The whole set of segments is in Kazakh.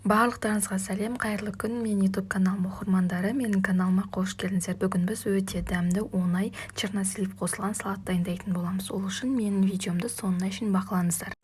Барлықтарыңызға сәлем, қайырлы күн. Мен YouTube каналым оқырмандары, менің каналыма қош келдіңіздер. Бүгін біз өте дәмді, оңай чернослив қосылған салат дайындайтын боламыз. Ол үшін менің видеомды соңына шейін бақылаңыздар.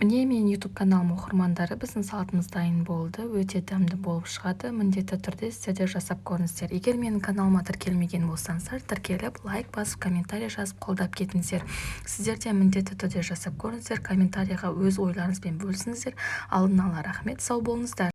Міне мен YouTube каналым оқырмандары, біздің салатымыз дайын болды. Өте дәмді болып шығады. Міндетті түрде сіздер де жасап көріңіздер. Егер менің каналыма тіркелмеген болсаңыздар, тіркеліп, лайк басып, комментарий жазып қолдап кетіңіздер. Сіздер де міндетті түрде жасап көріңіздер. Комментарийға өз ойларыңызбен бөлісіңіздер. Алдын ала рахмет, сау болыңыздар.